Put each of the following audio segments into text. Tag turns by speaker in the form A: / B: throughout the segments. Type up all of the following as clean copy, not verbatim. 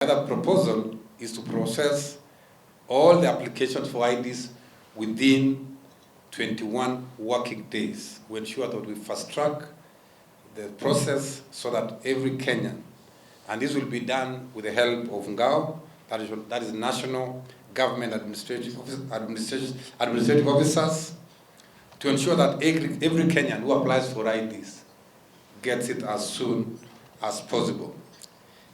A: The other proposal is to process all the applications for IDs within 21 working days. We ensure that we fast track the process so that every Kenyan, and this will be done with the help of NGAO, that is National Government Administrative Officers, to ensure that every Kenyan who applies for IDs gets it as soon as possible.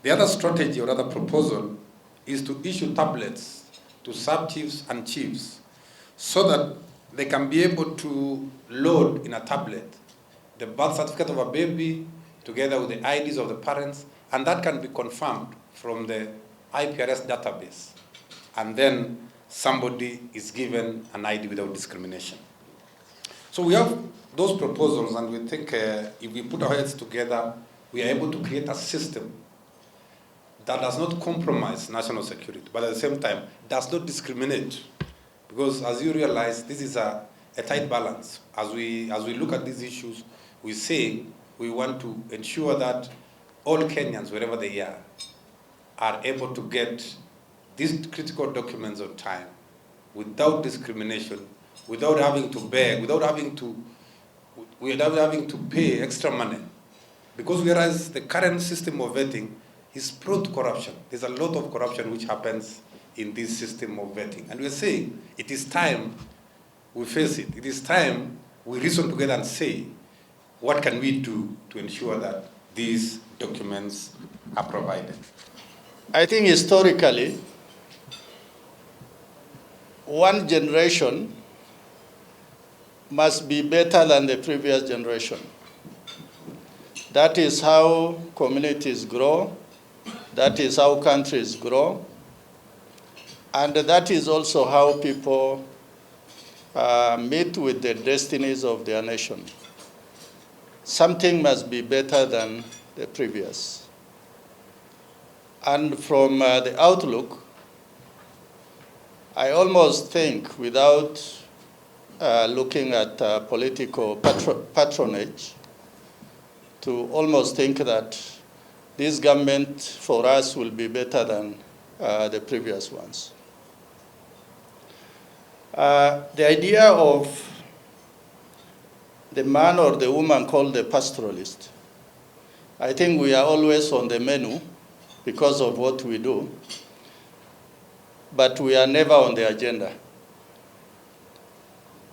A: The other strategy or other proposal is to issue tablets to sub-chiefs and chiefs so that they can be able to load in a tablet the birth certificate of a baby together with the IDs of the parents, and that can be confirmed from the IPRS database. And then somebody is given an ID without discrimination. So we have those proposals, and we think if we put our heads together, we are able to create a system that does not compromise national security, but at the same time does not discriminate. Because as you realize, this is a tight balance. As we look at these issues, we say we want to ensure that all Kenyans, wherever they are able to get these critical documents on time, without discrimination, without having to beg, without having to pay extra money. Because whereas the current system of vetting is prone to corruption. There's a lot of corruption which happens in this system of vetting. And we're saying it is time we face it. It is time we reason together and say, what can we do to ensure that these documents are provided?
B: I think historically, one generation must be better than the previous generation. That is how communities grow. That is how countries grow. And that is also how people meet with the destinies of their nation. Something must be better than the previous. And from the outlook, I almost think, without looking at political patronage, to almost think that this government for us will be better than the previous ones. The idea of the man or the woman called the pastoralist, I think we are always on the menu because of what we do, but we are never on the agenda.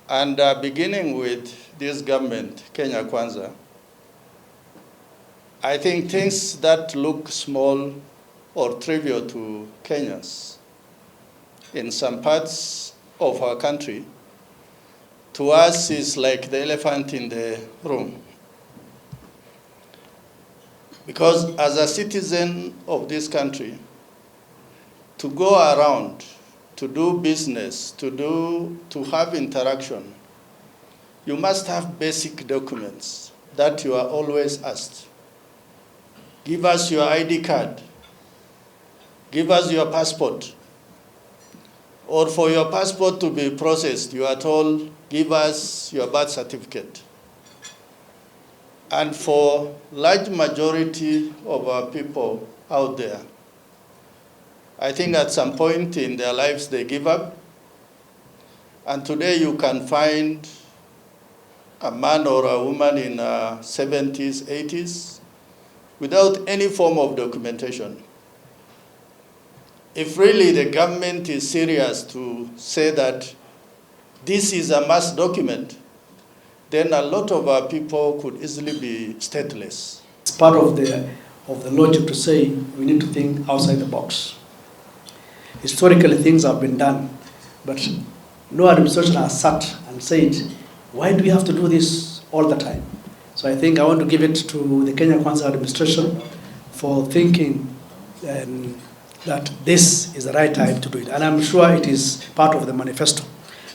B: And beginning with this government, Kenya Kwanza, I think things that look small or trivial to Kenyans in some parts of our country, to us is like the elephant in the room. Because as a citizen of this country, to go around, to do business, to have interaction, you must have basic documents that you are always asked. Give us your ID card. Give us your passport. Or for your passport to be processed, you are told, give us your birth certificate. And for large majority of our people out there, I think at some point in their lives they give up. And today you can find a man or a woman in 70s, 80s, without any form of documentation. If really the government is serious to say that this is a mass document, then a lot of our people could easily be stateless.
C: It's part of the logic to say we need to think outside the box. Historically, things have been done, but no administration has sat and said, why do we have to do this all the time? So I think I want to give it to the Kenya Kwanza administration for thinking that this is the right time to do it. And I'm sure it is part of the manifesto.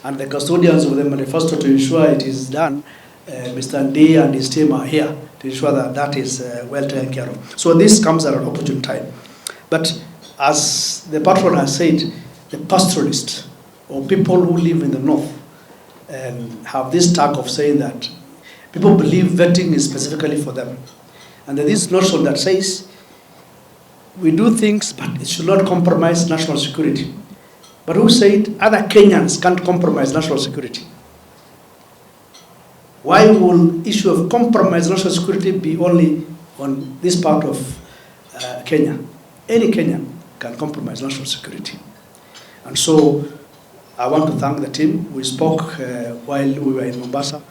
C: And the custodians of the manifesto to ensure it is done, Mr. Ndi and his team are here to ensure that that is well taken care of. So this comes at an opportune time. But as the patron has said, the pastoralists or people who live in the north have this tag of saying that people believe vetting is specifically for them. And there is this notion that says we do things, but it should not compromise national security. But who said other Kenyans can't compromise national security? Why will issue of compromise national security be only on this part of Kenya? Any Kenyan can compromise national security. And so I want to thank the team. We spoke while we were in Mombasa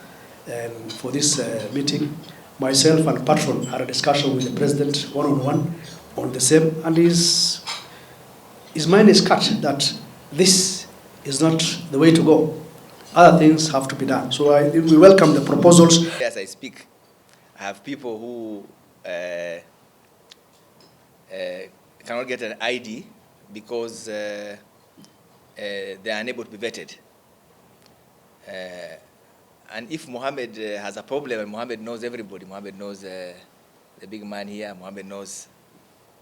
C: for this meeting. Myself and Patron had a discussion with the president one-on-one on the same, and his mind is cut that this is not the way to go. Other things have to be done. So we welcome the proposals.
D: As I speak, I have people who cannot get an ID because they are unable to be vetted. And if Mohammed has a problem, and Mohammed knows everybody, Mohammed knows the big man here, Mohammed knows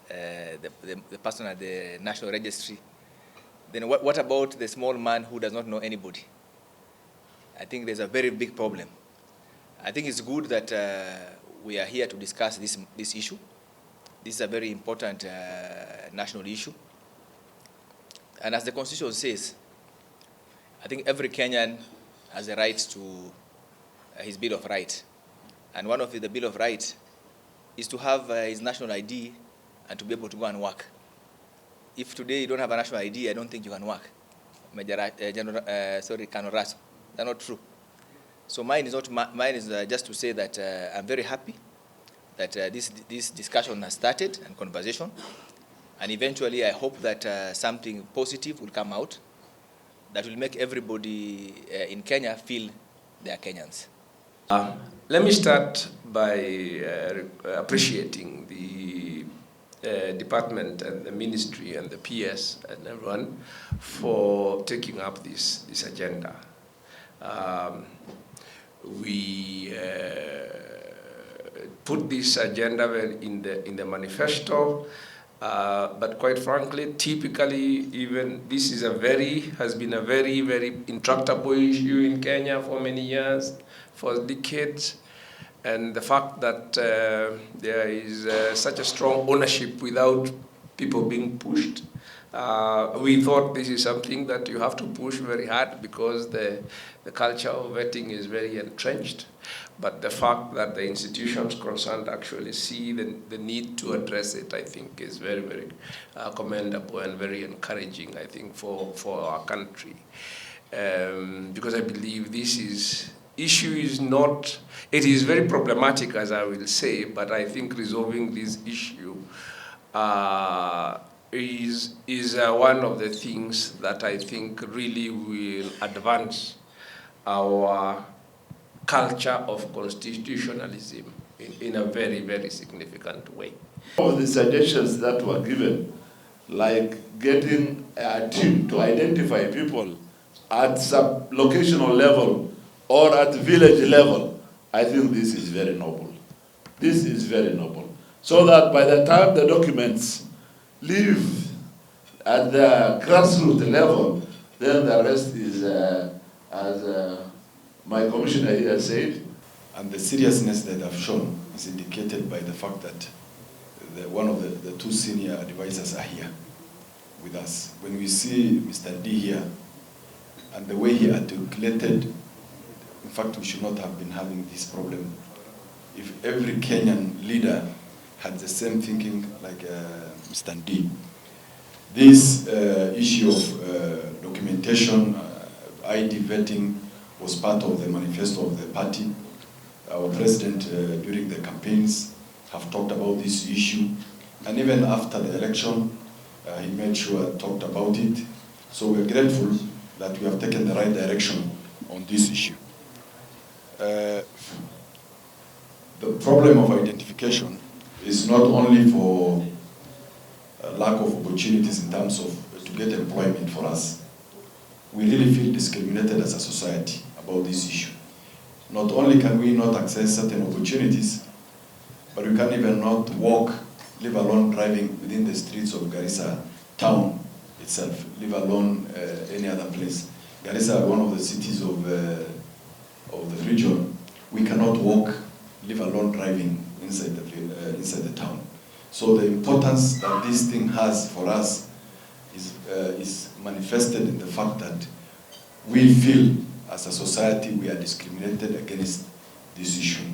D: the person at the National Registry, then what about the small man who does not know anybody? I think there's a very big problem. I think it's good that we are here to discuss this issue. This is a very important national issue. And as the Constitution says, I think every Kenyan has a right to his Bill of Rights. And one of the Bill of Rights is to have his national ID and to be able to go and work. If today you don't have a national ID, I don't think you can work. Colonel Raso. That's not true. So mine is just to say that I'm very happy that this discussion has started and conversation, and eventually I hope that something positive will come out that will make everybody in Kenya feel they are Kenyans.
E: Let me start by appreciating the department and the ministry and the PS and everyone for taking up this agenda. We put this agenda in the manifesto, but quite frankly, typically, even this is has been a very, very intractable issue in Kenya for many years, for decades. And the fact that there is such a strong ownership without people being pushed, we thought this is something that you have to push very hard because the culture of vetting is very entrenched. But the fact that the institutions concerned actually see the need to address it, I think, is very, very commendable and very encouraging, I think, for our country. Because I believe this issue is not, it is very problematic, as I will say, but I think resolving this issue is one of the things that I think really will advance our culture of constitutionalism in a very, very significant way.
F: All the suggestions that were given, like getting a team to identify people at sub-locational level or at village level, I think this is very noble. This is very noble. So that by the time the documents leave at the grassroots level, then the rest is, as my commissioner here said.
G: And the seriousness that I've shown is indicated by the fact that one of the two senior advisors are here with us. When we see Mr. D here, and the way he articulated, in fact, we should not have been having this problem if every Kenyan leader had the same thinking like Mr. D. This issue of documentation, ID vetting, was part of the manifesto of the party. Our president, during the campaigns, have talked about this issue. And even after the election, he made sure and talked about it. So we're grateful that we have taken the right direction on this issue. The problem of identification is not only for lack of opportunities in terms of to get employment for us. We really feel discriminated as a society about this issue. Not only can we not access certain opportunities, but we can't even not walk, leave alone driving within the streets of Garissa town itself, leave alone any other place. Garissa, one of the cities of the region, we cannot walk, leave alone driving inside the town. So the importance that this thing has for us is manifested in the fact that we feel as a society we are discriminated against this issue.